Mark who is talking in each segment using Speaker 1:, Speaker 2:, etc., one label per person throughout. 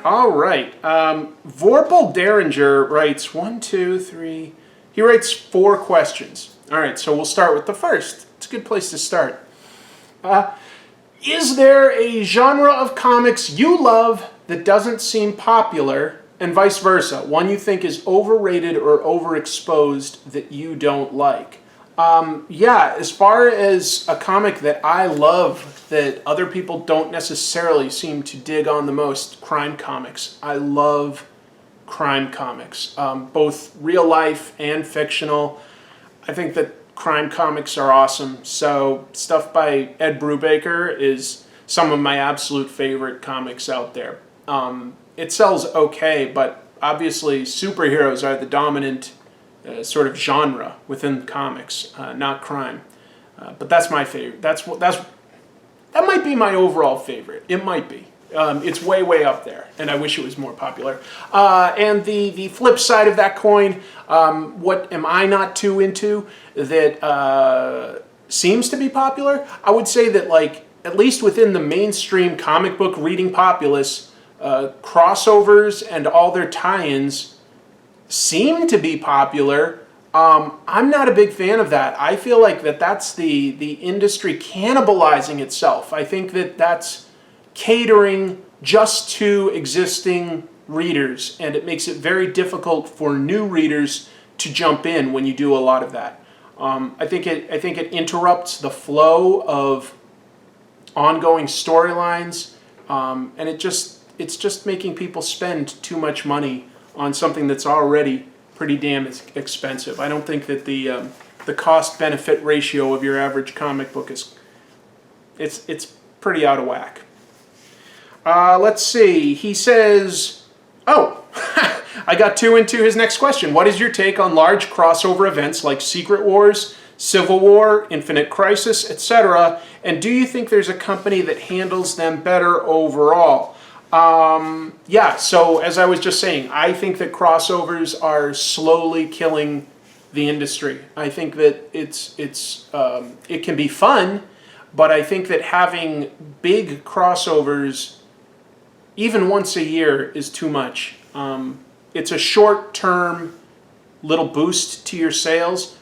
Speaker 1: All right. Vorpal Derringer writes one, two, three. He writes 4 questions. All right, so we'll start with the first. It's a good place to start. Is there a genre of comics you love that doesn't seem popular, and vice versa? One you think is overrated or overexposed that you don't like? Yeah, as far as a comic that I love that other people don't necessarily seem to dig on the most, crime comics. I love crime comics, both real life and fictional. I think that crime comics are awesome. So stuff by Ed Brubaker is some of my absolute favorite comics out there. It sells okay, but obviously superheroes are the dominant sort of genre within comics, not crime. But that's my favorite. That might be my overall favorite. It might be. It's way up there, and I wish it was more popular. And the flip side of that coin, what am I not too into that seems to be popular? I would say that, like, at least within the mainstream comic book reading populace, crossovers and all their tie-ins seem to be popular. I'm not a big fan of that. I feel like that's the industry cannibalizing itself. I think that that's catering just to existing readers, and it makes it very difficult for new readers to jump in when you do a lot of that. I think it interrupts the flow of ongoing storylines, and it's just making people spend too much money on something that's already pretty damn expensive. I don't think that the cost-benefit ratio of your average comic book it's pretty out of whack. Let's see. He says, oh, I got too into his next question. What is your take on large crossover events like Secret Wars, Civil War, Infinite Crisis, etc.? And do you think there's a company that handles them better overall? Yeah, so as I was just saying, I think that crossovers are slowly killing the industry. I think that it can be fun, but I think that having big crossovers even once a year is too much. It's a short-term little boost to your sales,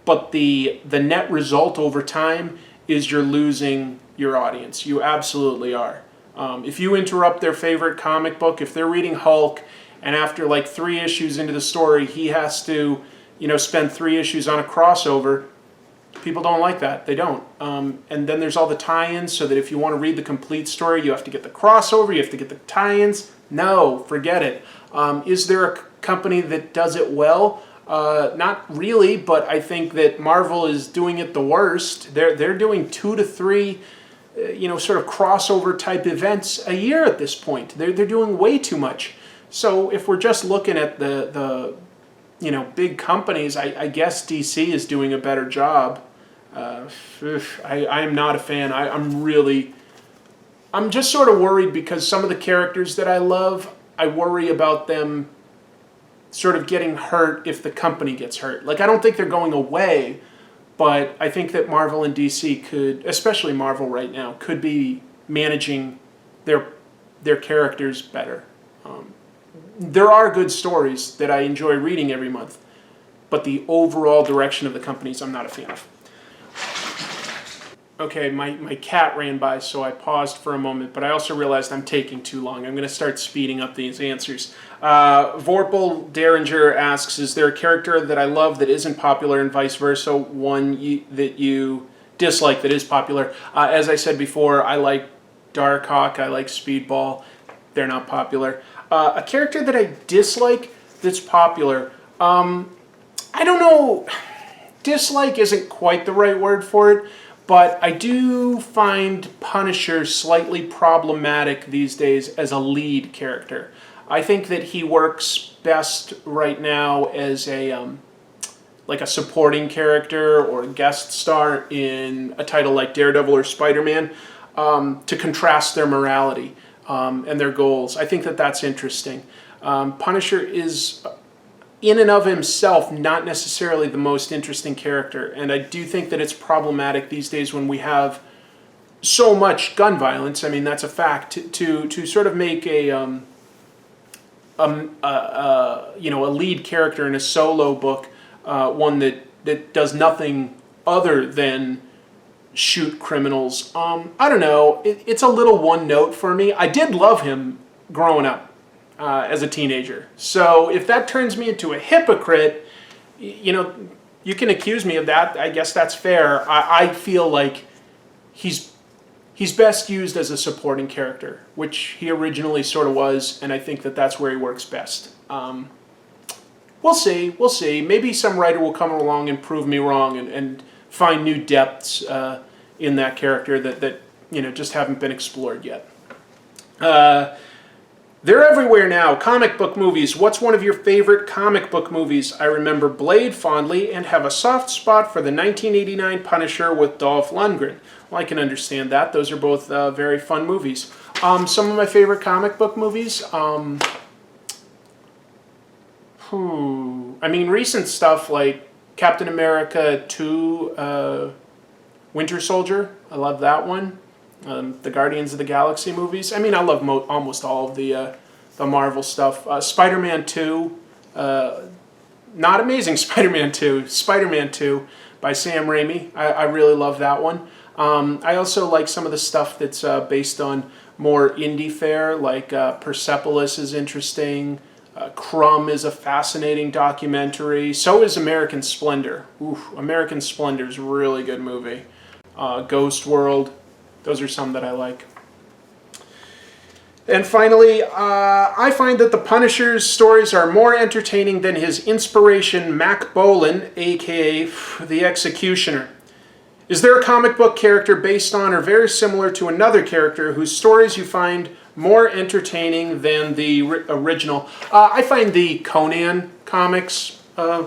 Speaker 1: but the net result over time is you're losing your audience. You absolutely are. If you interrupt their favorite comic book, if they're reading Hulk, and after like 3 issues into the story, he has to, spend 3 issues on a crossover, people don't like that. They don't. And then there's all the tie-ins, so that if you want to read the complete story, you have to get the crossover, you have to get the tie-ins. No, forget it. Is there a company that does it well? Not really, but I think that Marvel is doing it the worst. They're doing 2 to 3 sort of crossover type events a year at this point. They're doing way too much. So if we're just looking at the big companies, I guess DC is doing a better job. I am not a fan. I'm just sort of worried because some of the characters that I love, I worry about them sort of getting hurt if the company gets hurt. Like, I don't think they're going away, but I think that Marvel and DC could, especially Marvel right now, could be managing their characters better. There are good stories that I enjoy reading every month, but the overall direction of the companies I'm not a fan of. Okay, my cat ran by, so I paused for a moment, but I also realized I'm taking too long. I'm going to start speeding up these answers. Vorpal Derringer asks, is there a character that I love that isn't popular and vice versa, one that you dislike that is popular? As I said before, I like Darkhawk, I like Speedball. They're not popular. A character that I dislike that's popular, I don't know, dislike isn't quite the right word for it, but I do find Punisher slightly problematic these days as a lead character. I think that he works best right now as a supporting character or a guest star in a title like Daredevil or Spider-Man, to contrast their morality and their goals. I think that that's interesting. Punisher is, in and of himself, not necessarily the most interesting character, and I do think that it's problematic these days when we have so much gun violence. I mean, that's a fact. To sort of make a a lead character in a solo book, one that does nothing other than shoot criminals. I don't know. It's a little one note for me. I did love him growing up as a teenager. So if that turns me into a hypocrite, you can accuse me of that. I guess that's fair. I feel like he's best used as a supporting character, which he originally sort of was, and I think that's where he works best. We'll see. Maybe some writer will come along and prove me wrong and find new depths in that character that just haven't been explored yet. They're everywhere now. Comic book movies. What's one of your favorite comic book movies? I remember Blade fondly and have a soft spot for the 1989 Punisher with Dolph Lundgren. Well, I can understand that. Those are both very fun movies. Some of my favorite comic book movies. Recent stuff like Captain America 2, Winter Soldier. I love that one. The Guardians of the Galaxy movies. I love almost all of the Marvel stuff. Spider-Man 2. Not Amazing Spider-Man 2. Spider-Man 2 by Sam Raimi. I really love that one. I also like some of the stuff that's based on more indie fare, like Persepolis is interesting. Crumb is a fascinating documentary. So is American Splendor. American Splendor is a really good movie. Ghost World. Those are some that I like. And finally, I find that the Punisher's stories are more entertaining than his inspiration, Mac Bolan, aka the Executioner. Is there a comic book character based on or very similar to another character whose stories you find more entertaining than the original? I find the Conan comics a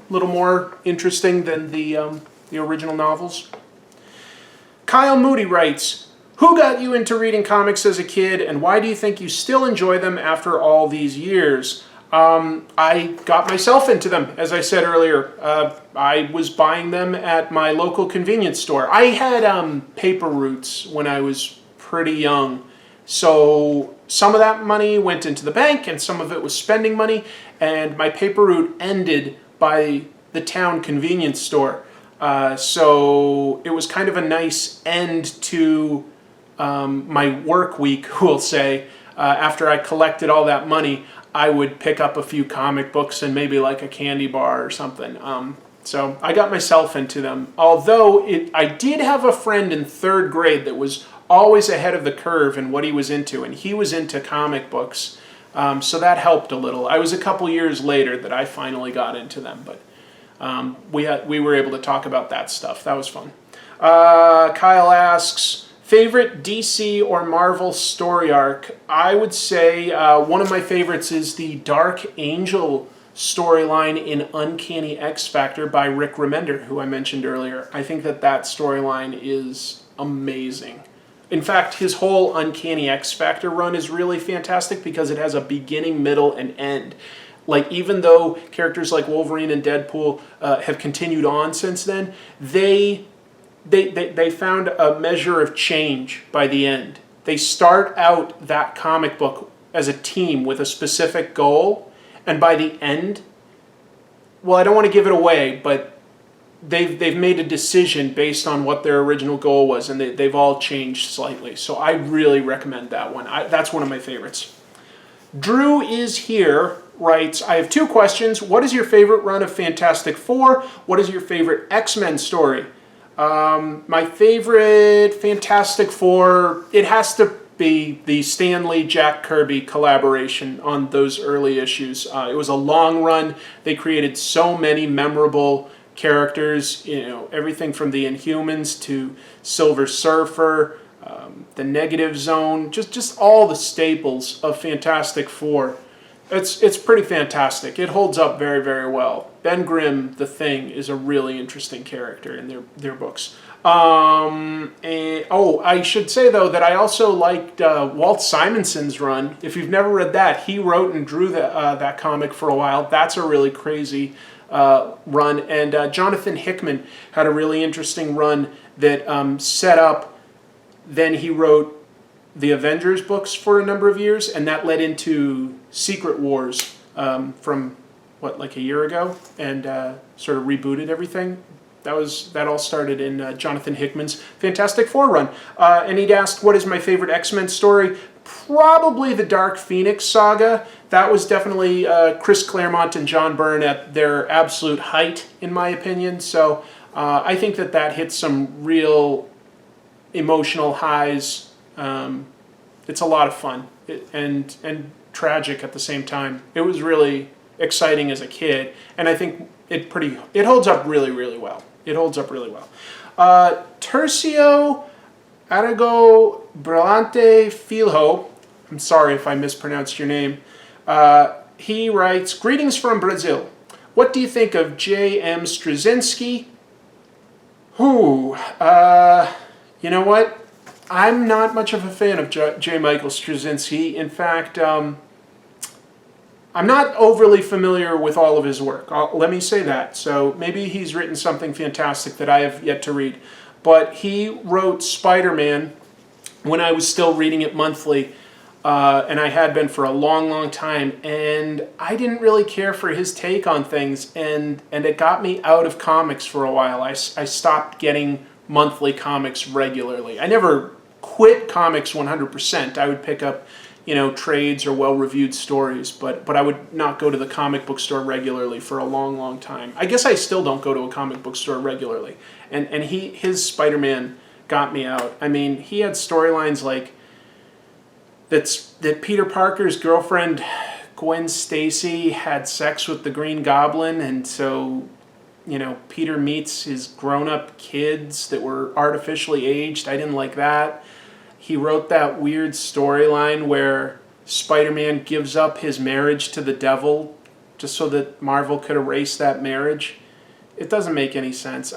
Speaker 1: little more interesting than the original novels. Kyle Moody writes, who got you into reading comics as a kid, and why do you think you still enjoy them after all these years? I got myself into them, as I said earlier. I was buying them at my local convenience store. I had paper routes when I was pretty young, so some of that money went into the bank, and some of it was spending money, and my paper route ended by the town convenience store. So it was kind of a nice end to my work week, we'll say. After I collected all that money, I would pick up a few comic books and maybe like a candy bar or something. So I got myself into them. Although I did have a friend in 3rd grade that was always ahead of the curve in what he was into, and he was into comic books. So that helped a little. I was a couple years later that I finally got into them, but we were able to talk about that stuff. That was fun. Kyle asks, favorite DC or Marvel story arc? I would say one of my favorites is the Dark Angel storyline in Uncanny X-Factor by Rick Remender, who I mentioned earlier. I think that storyline is amazing. In fact, his whole Uncanny X-Factor run is really fantastic because it has a beginning, middle, and end. Like, even though characters like Wolverine and Deadpool have continued on since then, they found a measure of change by the end. They start out that comic book as a team with a specific goal, and by the end, well, I don't want to give it away, but they've made a decision based on what their original goal was, and they've all changed slightly. So I really recommend that one. That's one of my favorites. Drew is here. Writes, I have 2 questions. What is your favorite run of Fantastic Four? What is your favorite X-Men story? My favorite Fantastic Four, it has to be the Stan Lee, Jack Kirby collaboration on those early issues. It was a long run. They created so many memorable characters, everything from the Inhumans to Silver Surfer, the Negative Zone, just all the staples of Fantastic Four. It's pretty fantastic. It holds up very, very well. Ben Grimm, the Thing, is a really interesting character in their books. I should say, though, that I also liked Walt Simonson's run. If you've never read that, he wrote and drew that comic for a while. That's a really crazy run. And Jonathan Hickman had a really interesting run that set up, then he wrote the Avengers books for a number of years, and that led into Secret Wars from, like a year ago, and sort of rebooted everything. That all started in Jonathan Hickman's Fantastic Four run. And he'd asked, what is my favorite X-Men story? Probably the Dark Phoenix saga. That was definitely Chris Claremont and John Byrne at their absolute height, in my opinion. So I think that hit some real emotional highs. It's a lot of fun and tragic at the same time. It was really exciting as a kid, and I think it holds up really, really well. It holds up really well. Tercio Arago Brillante Filho, I'm sorry if I mispronounced your name. He writes, greetings from Brazil. What do you think of J.M. Straczynski? You know what? I'm not much of a fan of J. Michael Straczynski. In fact, I'm not overly familiar with all of his work. Let me say that. So maybe he's written something fantastic that I have yet to read. But he wrote Spider-Man when I was still reading it monthly, and I had been for a long, long time. And I didn't really care for his take on things, and it got me out of comics for a while. I stopped getting monthly comics regularly. I never quit comics 100%. I would pick up trades or well-reviewed stories, but I would not go to the comic book store regularly for a long, long time. I guess I still don't go to a comic book store regularly. And his Spider-Man got me out. I mean, he had storylines like that Peter Parker's girlfriend, Gwen Stacy, had sex with the Green Goblin, and so, Peter meets his grown-up kids that were artificially aged. I didn't like that. He wrote that weird storyline where Spider-Man gives up his marriage to the devil just so that Marvel could erase that marriage. It doesn't make any sense.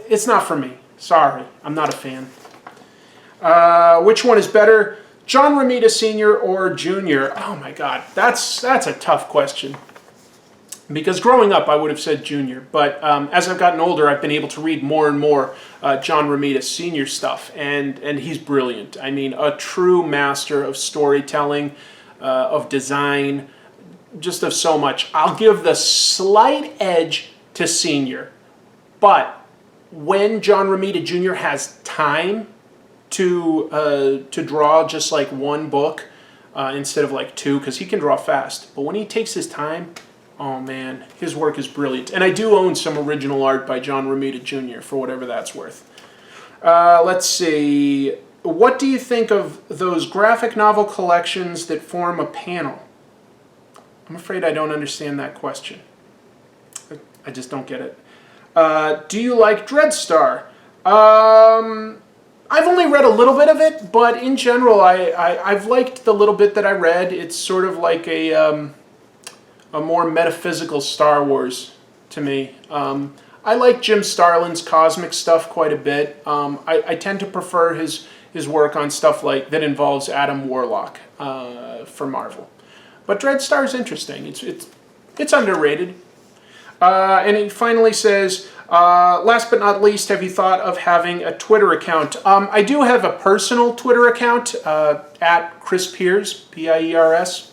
Speaker 1: It's not for me. Sorry, I'm not a fan. Which one is better, John Romita Sr. or Jr.? Oh my God, that's a tough question. Because growing up, I would have said Junior, but as I've gotten older, I've been able to read more and more John Romita Sr. stuff, and he's brilliant. I mean, a true master of storytelling, of design, just of so much. I'll give the slight edge to Senior, but when John Romita Jr. has time to draw just like one book instead of like two, because he can draw fast, but when he takes his time, oh man, his work is brilliant. And I do own some original art by John Romita Jr., for whatever that's worth. Let's see. What do you think of those graphic novel collections that form a panel? I'm afraid I don't understand that question. I just don't get it. Do you like Dreadstar? I've only read a little bit of it, but in general, I've liked the little bit that I read. It's sort of like a more metaphysical Star Wars to me. I like Jim Starlin's cosmic stuff quite a bit. I tend to prefer his work on stuff like that involves Adam Warlock for Marvel. But Dreadstar is interesting. It's underrated. And he finally says, last but not least, have you thought of having a Twitter account? I do have a personal Twitter account at Chris Piers, Piers.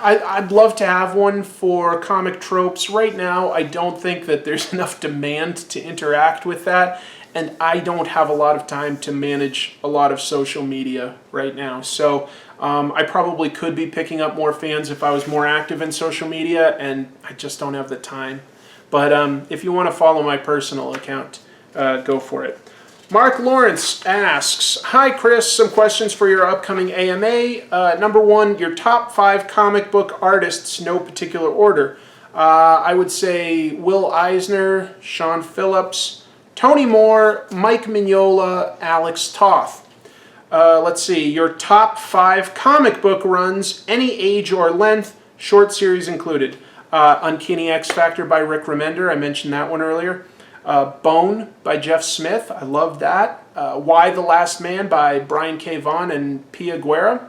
Speaker 1: I'd love to have one for Comic Tropes. Right now, I don't think that there's enough demand to interact with that, and I don't have a lot of time to manage a lot of social media right now. So I probably could be picking up more fans if I was more active in social media, and I just don't have the time. But if you want to follow my personal account, go for it. Mark Lawrence asks, hi Chris, some questions for your upcoming AMA. Number one, your top 5 comic book artists, no particular order. I would say Will Eisner, Sean Phillips, Tony Moore, Mike Mignola, Alex Toth. Let's see, your top 5 comic book runs, any age or length, short series included. Uncanny X Factor by Rick Remender, I mentioned that one earlier. Bone by Jeff Smith, I love that. Why the Last Man by Brian K. Vaughan and Pia Guerra.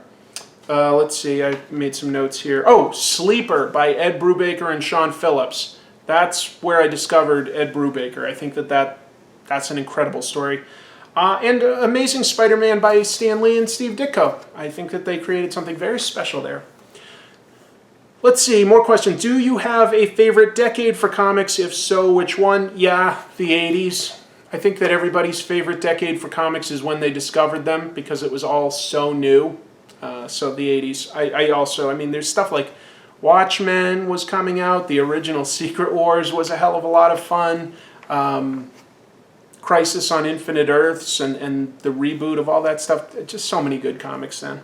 Speaker 1: Let's see, I made some notes here. Oh, Sleeper by Ed Brubaker and Sean Phillips. That's where I discovered Ed Brubaker. I think that's an incredible story. And Amazing Spider-Man by Stan Lee and Steve Ditko. I think that they created something very special there. Let's see, more questions. Do you have a favorite decade for comics? If so, which one? Yeah, the 80s. I think that everybody's favorite decade for comics is when they discovered them because it was all so new. So the 80s. I mean, there's stuff like Watchmen was coming out. The original Secret Wars was a hell of a lot of fun. Crisis on Infinite Earths and the reboot of all that stuff. Just so many good comics then.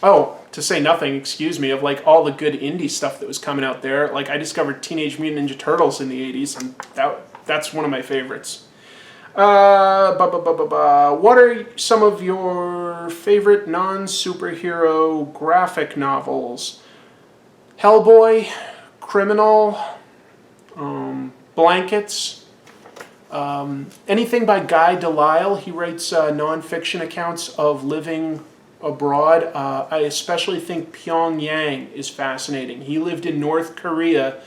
Speaker 1: Oh, to say nothing, excuse me, of like all the good indie stuff that was coming out there. Like I discovered Teenage Mutant Ninja Turtles in the 80s, and that's one of my favorites. What are some of your favorite non-superhero graphic novels? Hellboy, Criminal, Blankets, anything by Guy DeLisle. He writes non-fiction accounts of living abroad. I especially think Pyongyang is fascinating. He lived in North Korea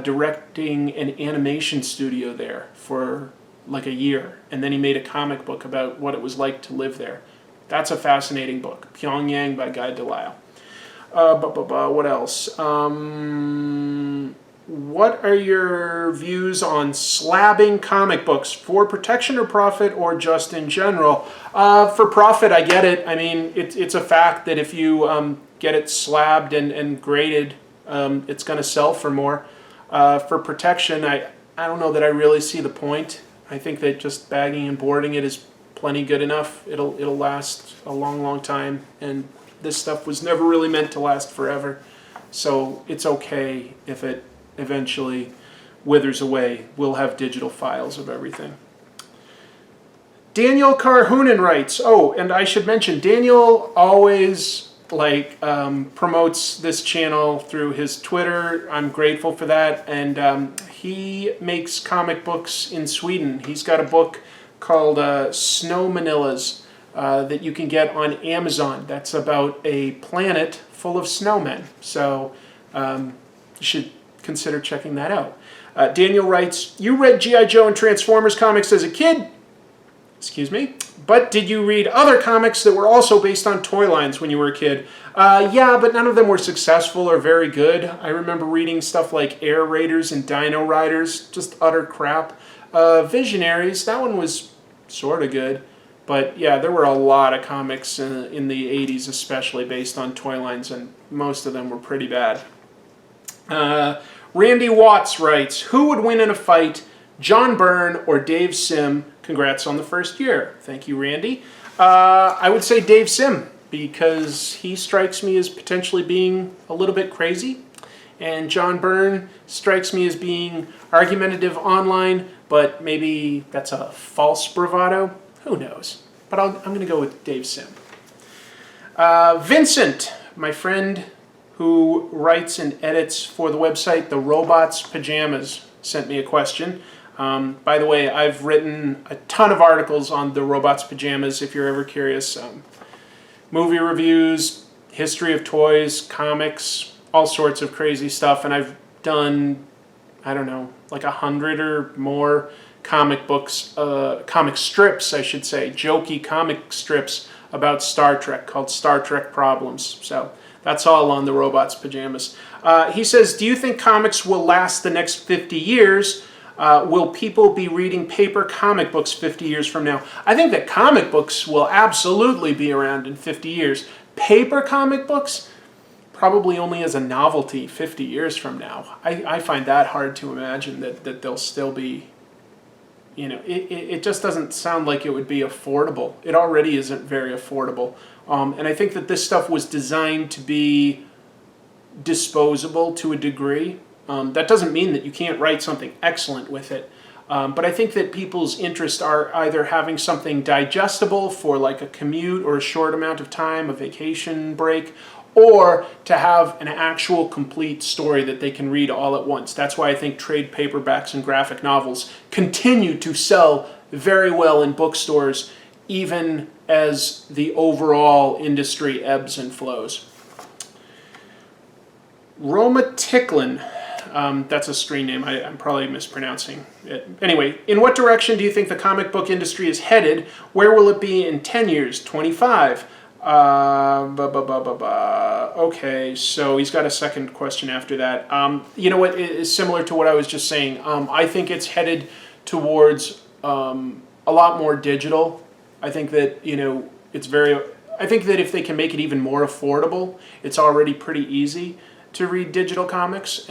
Speaker 1: directing an animation studio there for like a year, and then he made a comic book about what it was like to live there. That's a fascinating book. Pyongyang by Guy DeLisle. What else? What are your views on slabbing comic books for protection or profit, or just in general? For profit, I get it. I mean, it's a fact that if you get it slabbed and graded, it's going to sell for more. For protection, I don't know that I really see the point. I think that just bagging and boarding it is plenty good enough. It'll last a long, long time, and this stuff was never really meant to last forever. So it's okay if it eventually withers away. We'll have digital files of everything. Daniel Carhoonan writes, oh, and I should mention, Daniel always promotes this channel through his Twitter. I'm grateful for that. And he makes comic books in Sweden. He's got a book called Snow Manillas that you can get on Amazon. That's about a planet full of snowmen. So you should consider checking that out. Daniel writes, you read G.I. Joe and Transformers comics as a kid? Excuse me? But did you read other comics that were also based on toy lines when you were a kid? Yeah, but none of them were successful or very good. I remember reading stuff like Air Raiders and Dino Riders, just utter crap. Visionaries, that one was sort of good. But yeah, there were a lot of comics in the 80s, especially based on toy lines, and most of them were pretty bad. Randy Watts writes, who would win in a fight, John Byrne or Dave Sim? Congrats on the first year. Thank you, Randy. I would say Dave Sim, because he strikes me as potentially being a little bit crazy. And John Byrne strikes me as being argumentative online, but maybe that's a false bravado. Who knows? But I'm going to go with Dave Sim. Vincent, my friend who writes and edits for the website The Robots Pajamas, sent me a question. By the way, I've written a ton of articles on The Robots Pajamas if you're ever curious. Movie reviews, history of toys, comics, all sorts of crazy stuff. And I've done, I don't know, like 100 or more comic strips, I should say, jokey comic strips about Star Trek called Star Trek Problems. So that's all on The Robots Pajamas. He says, do you think comics will last the next 50 years? Will people be reading paper comic books 50 years from now? I think that comic books will absolutely be around in 50 years. Paper comic books, probably only as a novelty 50 years from now. I find that hard to imagine that they'll still be, you know, it just doesn't sound like it would be affordable. It already isn't very affordable. And I think that this stuff was designed to be disposable to a degree. That doesn't mean that you can't write something excellent with it. But I think that people's interests are either having something digestible for like a commute or a short amount of time, a vacation break, or to have an actual complete story that they can read all at once. That's why I think trade paperbacks and graphic novels continue to sell very well in bookstores, even as the overall industry ebbs and flows. Roma Ticklin That's a screen name. I'm probably mispronouncing it. Anyway, in what direction do you think the comic book industry is headed? Where will it be in 10 years, 25? Okay, so he's got a second question after that. You know what, it's similar to what I was just saying. I think it's headed towards a lot more digital. I think that, I think that if they can make it even more affordable, it's already pretty easy to read digital comics,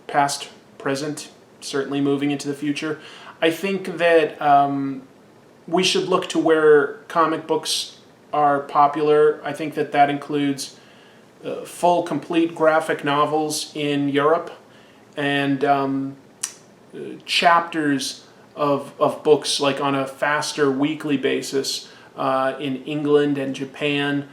Speaker 1: past, present, certainly moving into the future. I think that we should look to where comic books are popular. I think that that includes full, complete graphic novels in Europe and chapters of books like on a faster weekly basis in England and Japan.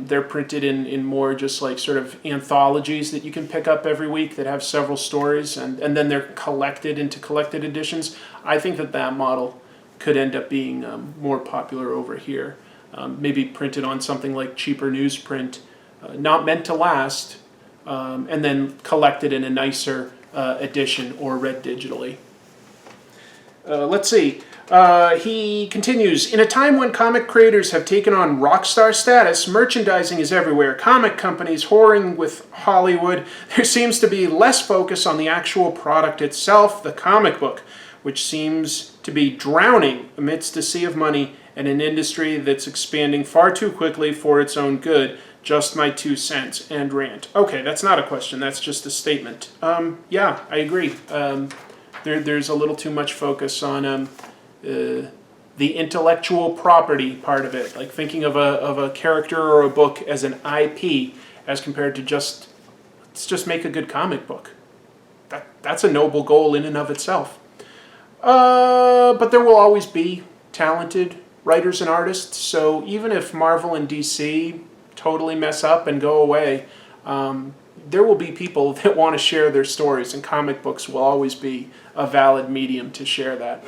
Speaker 1: They're printed in more just like sort of anthologies that you can pick up every week that have several stories, and then they're collected into collected editions. I think that that model could end up being more popular over here. Maybe printed on something like cheaper newsprint, not meant to last, and then collected in a nicer edition or read digitally. Let's see. He continues, in a time when comic creators have taken on rock star status, merchandising is everywhere, comic companies whoring with Hollywood, there seems to be less focus on the actual product itself, the comic book, which seems to be drowning amidst a sea of money and an industry that's expanding far too quickly for its own good. Just my 2 cents and rant. Okay, that's not a question, that's just a statement. Yeah, I agree. There's a little too much focus on the intellectual property part of it, like thinking of a character or a book as an IP as compared to let's just make a good comic book. That's a noble goal in and of itself. But there will always be talented writers and artists, so even if Marvel and DC totally mess up and go away, there will be people that want to share their stories, and comic books will always be a valid medium to share that.